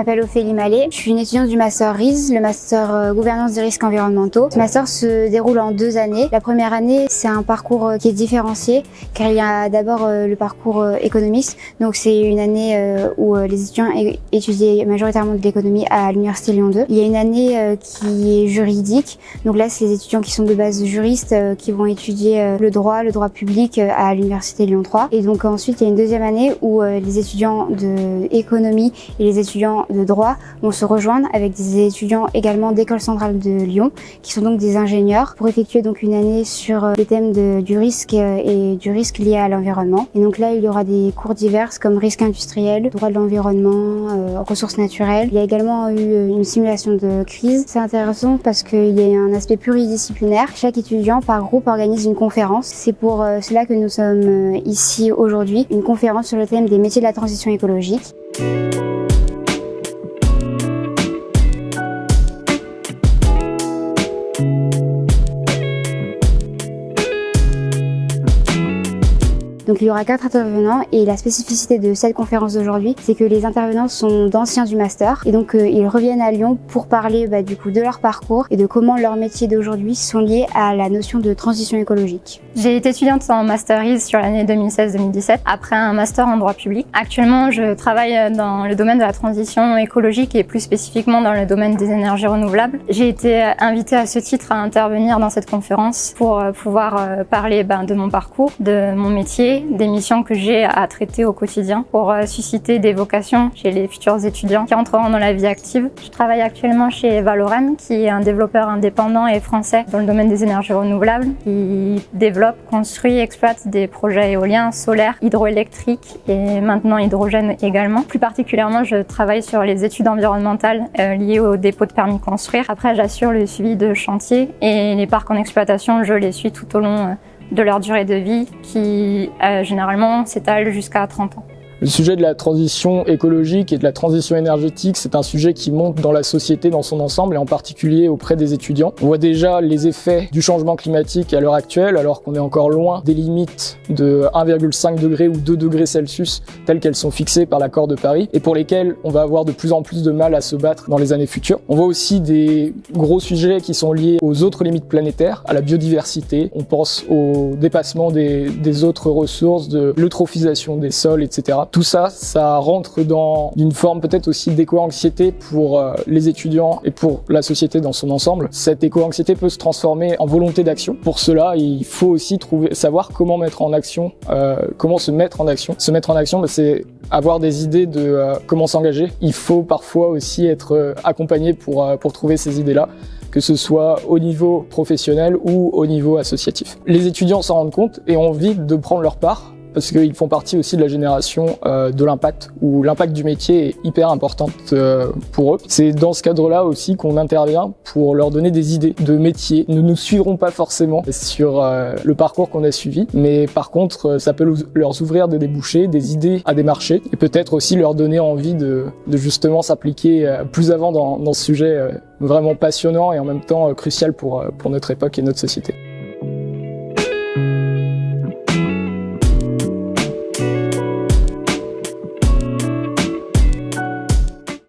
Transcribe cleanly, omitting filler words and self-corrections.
m'appelle Ophélie Mallet, je suis une étudiante du Master RIS, le Master Gouvernance des risques environnementaux. Ce Master se déroule en 2 années. La première année, c'est un parcours qui est différencié, car il y a d'abord le parcours économiste. Donc c'est une année où les étudiants étudient majoritairement de l'économie à l'Université Lyon 2. Il y a une année qui est juridique. Donc là, c'est les étudiants qui sont de base juristes qui vont étudier le droit public à l'Université Lyon 3. Et donc ensuite, il y a une deuxième année où les étudiants d'économie et les étudiants de droit vont se rejoindre avec des étudiants également d'École centrale de Lyon, qui sont donc des ingénieurs, pour effectuer donc une année sur les thèmes du risque et du risque lié à l'environnement. Et donc là, il y aura des cours divers comme risque industriel, droit de l'environnement, ressources naturelles. Il y a également eu une simulation de crise. C'est intéressant parce qu'il y a un aspect pluridisciplinaire. Chaque étudiant par groupe organise une conférence. C'est pour cela que nous sommes ici aujourd'hui, une conférence sur le thème des métiers de la transition écologique. Donc il y aura 4 intervenants et la spécificité de cette conférence d'aujourd'hui, c'est que les intervenants sont d'anciens du master et donc ils reviennent à Lyon pour parler du coup de leur parcours et de comment leurs métiers d'aujourd'hui sont liés à la notion de transition écologique. J'ai été étudiante en Master RIS sur l'année 2016-2017 après un master en droit public. Actuellement, je travaille dans le domaine de la transition écologique et plus spécifiquement dans le domaine des énergies renouvelables. J'ai été invitée à ce titre à intervenir dans cette conférence pour pouvoir parler de mon parcours, de mon métier, des missions que j'ai à traiter au quotidien pour susciter des vocations chez les futurs étudiants qui entreront dans la vie active. Je travaille actuellement chez Valoran, qui est un développeur indépendant et français dans le domaine des énergies renouvelables, qui développe, construit, exploite des projets éoliens, solaires, hydroélectriques et maintenant hydrogène également. Plus particulièrement, je travaille sur les études environnementales liées au dépôt de permis de construire. Après, j'assure le suivi de chantier et les parcs en exploitation, je les suis tout au long de leur durée de vie qui généralement s'étale jusqu'à 30 ans. Le sujet de la transition écologique et de la transition énergétique, c'est un sujet qui monte dans la société dans son ensemble et en particulier auprès des étudiants. On voit déjà les effets du changement climatique à l'heure actuelle, alors qu'on est encore loin des limites de 1,5 degré ou 2 degrés Celsius telles qu'elles sont fixées par l'accord de Paris et pour lesquelles on va avoir de plus en plus de mal à se battre dans les années futures. On voit aussi des gros sujets qui sont liés aux autres limites planétaires, à la biodiversité. On pense au dépassement des autres ressources, de l'eutrophisation des sols, etc. Tout ça, ça rentre dans une forme peut-être aussi d'éco-anxiété pour les étudiants et pour la société dans son ensemble. Cette éco-anxiété peut se transformer en volonté d'action. Pour cela, il faut aussi savoir comment mettre en action, comment se mettre en action. Se mettre en action, c'est avoir des idées de comment s'engager. Il faut parfois aussi être accompagné pour trouver ces idées-là, que ce soit au niveau professionnel ou au niveau associatif. Les étudiants s'en rendent compte et ont envie de prendre leur part, parce qu'ils font partie aussi de la génération de l'impact, où l'impact du métier est hyper important pour eux. C'est dans ce cadre-là aussi qu'on intervient pour leur donner des idées de métier. Nous ne suivrons pas forcément sur le parcours qu'on a suivi, mais par contre, ça peut leur ouvrir des débouchés, des idées à des marchés, et peut-être aussi leur donner envie de justement s'appliquer plus avant dans ce sujet vraiment passionnant et en même temps crucial pour notre époque et notre société.